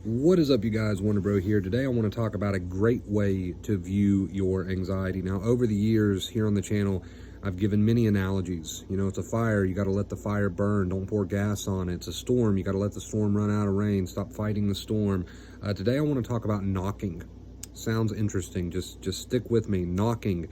What is up, you guys? Wonder Bro here. Today I want to talk about a great way to view your anxiety. Now, over the years here on the channel, I've given many analogies. You know, it's a fire, you got to let the fire burn. Don't pour gas on it. It's a storm, you got to let the storm run out of rain. Stop fighting the storm. Today I want to talk about knocking. Sounds interesting. Just stick with me. Knocking.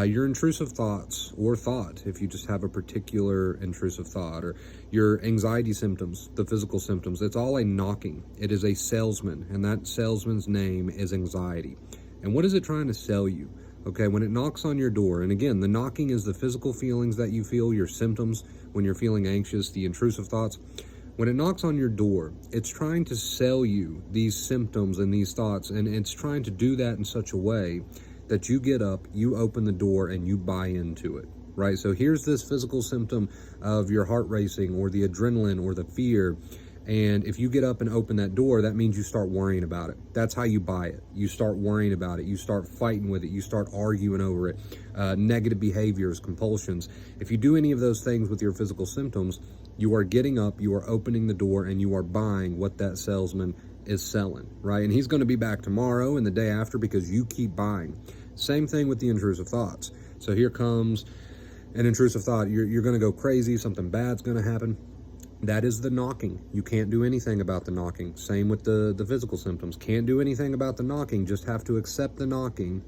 Your intrusive thoughts or thought, if you just have a particular intrusive thought, or your anxiety symptoms, the physical symptoms, it's all a knocking. It is a salesman, and that salesman's name is anxiety. And what is it trying to sell you? Okay, when it knocks on your door, and again, the knocking is the physical feelings that you feel, your symptoms when you're feeling anxious, the intrusive thoughts. When it knocks on your door, it's trying to sell you these symptoms and these thoughts, and it's trying to do that in such a way that you get up, you open the door, and you buy into it, right? So here's this physical symptom of your heart racing or the adrenaline or the fear, and if you get up and open that door, that means you start worrying about it. That's how you buy it. You start worrying about it. You start fighting with it. You start arguing over it. Negative behaviors, compulsions. If you do any of those things with your physical symptoms, you are getting up, you are opening the door, and you are buying what that salesman is selling, right? And he's going to be back tomorrow and the day after because you keep buying. Same thing with the intrusive thoughts. So here comes an intrusive thought. You're going to go crazy. Something bad's going to happen. That is the knocking. You can't do anything about the knocking. Same with the physical symptoms. Can't do anything about the knocking. Just have to accept the knocking.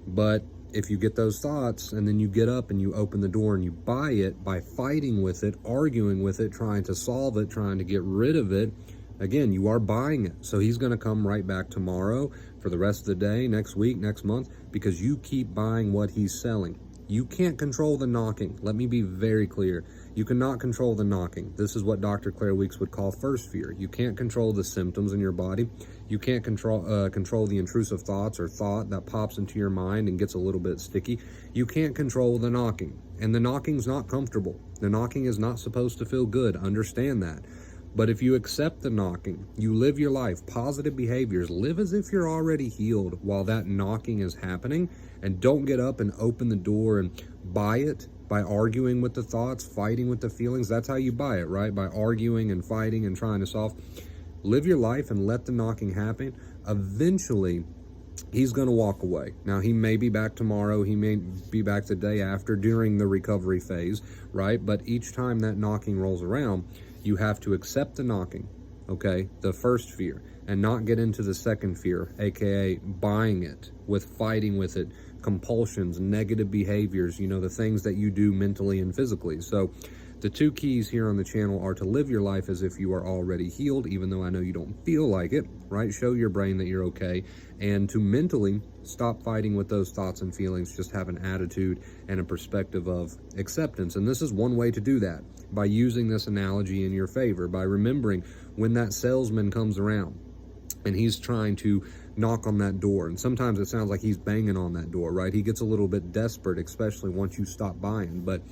But if you get those thoughts and then you get up and you open the door and you buy it by fighting with it, arguing with it, trying to solve it, trying to get rid of it, again, you are buying it. So he's going to come right back tomorrow, for the rest of the day, next week, next month, because you keep buying what he's selling. You can't control the knocking. Let me be very clear. You cannot control the knocking. This is what Dr. Claire Weeks would call first fear. You can't control the symptoms in your body. You can't control the intrusive thoughts or thought that pops into your mind and gets a little bit sticky. You can't control the knocking. And the knocking's not comfortable. The knocking is not supposed to feel good. Understand that. But if you accept the knocking, you live your life, positive behaviors, live as if you're already healed while that knocking is happening, and don't get up and open the door and buy it by arguing with the thoughts, fighting with the feelings. That's how you buy it, right? By arguing and fighting and trying to solve. Live your life and let the knocking happen. Eventually, he's going to walk away. Now, he may be back tomorrow. He may be back the day after during the recovery phase, right? But each time that knocking rolls around, you have to accept the knocking, okay, the first fear, and not get into the second fear, aka buying it, with fighting with it, compulsions, negative behaviors, you know, the things that you do mentally and physically. So the two keys here on the channel are to live your life as if you are already healed, even though I know you don't feel like it, right? Show your brain that you're okay, and to mentally stop fighting with those thoughts and feelings. Just have an attitude and a perspective of acceptance. And this is one way to do that, by using this analogy in your favor, by remembering when that salesman comes around and he's trying to knock on that door. And sometimes it sounds like he's banging on that door, right? He gets a little bit desperate, especially once you stop buying. But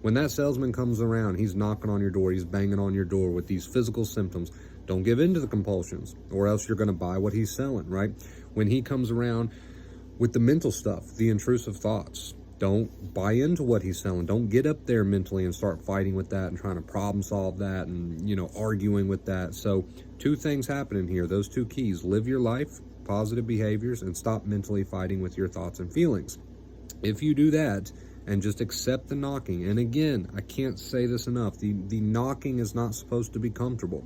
when that salesman comes around, he's knocking on your door, he's banging on your door with these physical symptoms. Don't give in to the compulsions, or else you're going to buy what he's selling, right? When he comes around with the mental stuff, the intrusive thoughts, don't buy into what he's selling. Don't get up there mentally and start fighting with that and trying to problem solve that and, you know, arguing with that. So two things happening here. Those two keys: live your life, positive behaviors, and stop mentally fighting with your thoughts and feelings. If you do that and just accept the knocking, and again, I can't say this enough, the knocking is not supposed to be comfortable.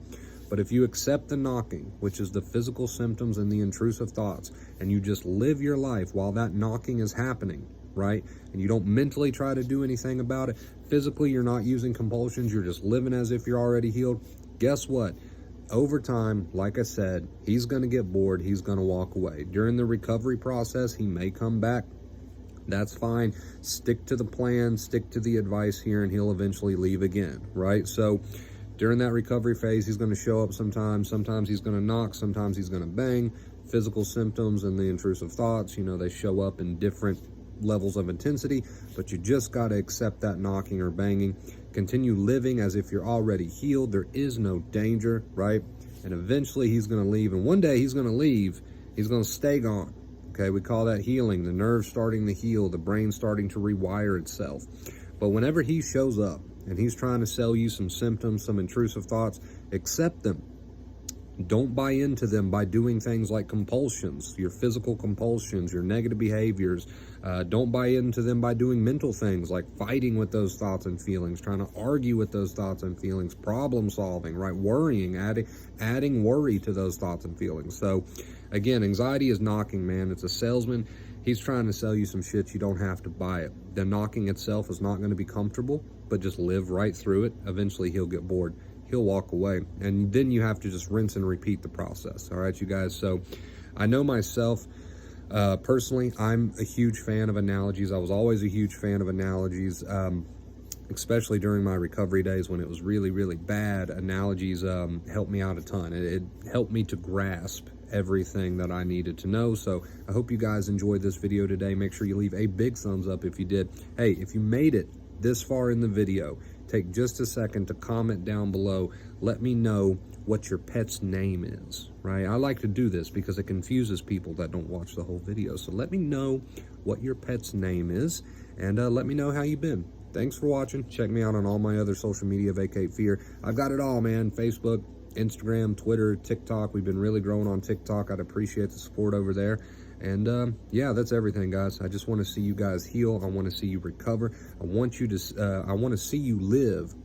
But if you accept the knocking, which is the physical symptoms and the intrusive thoughts, and you just live your life while that knocking is happening, right? And you don't mentally try to do anything about it. Physically, you're not using compulsions. You're just living as if you're already healed. Guess what? Over time, like I said, he's going to get bored. He's going to walk away. During the recovery process, he may come back. That's fine. Stick to the plan, stick to the advice here, and he'll eventually leave again, right? So during that recovery phase, he's going to show up sometimes. Sometimes he's going to knock. Sometimes he's going to bang. Physical symptoms and the intrusive thoughts, you know, they show up in different levels of intensity, but you just got to accept that knocking or banging. Continue living as if you're already healed. There is no danger, right? And eventually he's going to leave, and one day he's going to leave. He's going to stay gone. Okay, we call that healing, the nerves starting to heal, the brain starting to rewire itself. But whenever he shows up and he's trying to sell you some symptoms, some intrusive thoughts, accept them. Don't buy into them by doing things like compulsions, your physical compulsions, your negative behaviors. Don't buy into them by doing mental things like fighting with those thoughts and feelings, trying to argue with those thoughts and feelings, problem solving, right? Worrying, adding worry to those thoughts and feelings. So again, anxiety is knocking, man. It's a salesman. He's trying to sell you some shit. You don't have to buy it. The knocking itself is not going to be comfortable, but just live right through it. Eventually he'll get bored. He'll walk away, and then you have to just rinse and repeat the process. All right, you guys. So I know myself personally, I'm a huge fan of analogies. I was always a huge fan of analogies, especially during my recovery days when it was really, really bad. Analogies helped me out a ton. It helped me to grasp everything that I needed to know. So I hope you guys enjoyed this video today. Make sure you leave a big thumbs up if you did. Hey, if you made it this far in the video, take just a second to comment down below. Let me know what your pet's name is, right? I like to do this because it confuses people that don't watch the whole video. So let me know what your pet's name is, and let me know how you've been. Thanks for watching. Check me out on all my other social media, Vacate Fear. I've got it all, man. Facebook, Instagram, Twitter, TikTok. We've been really growing on TikTok. I'd appreciate the support over there. And yeah, that's everything, guys. I just want to see you guys heal. I want to see you recover. I want to see you live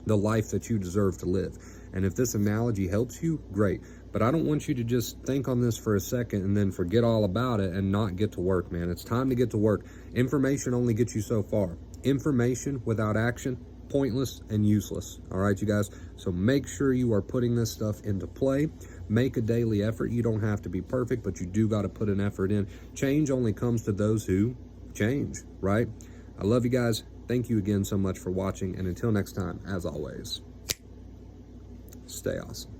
the life that you deserve to live. And if this analogy helps you, great. But I don't want you to just think on this for a second and then forget all about it and not get to work, man. It's time to get to work. Information only gets you so far. Information without action, pointless and useless. All right, you guys. So make sure you are putting this stuff into play. Make a daily effort. You don't have to be perfect, but you do got to put an effort in. Change only comes to those who change, right? I love you guys. Thank you again so much for watching. And until next time, as always, stay awesome.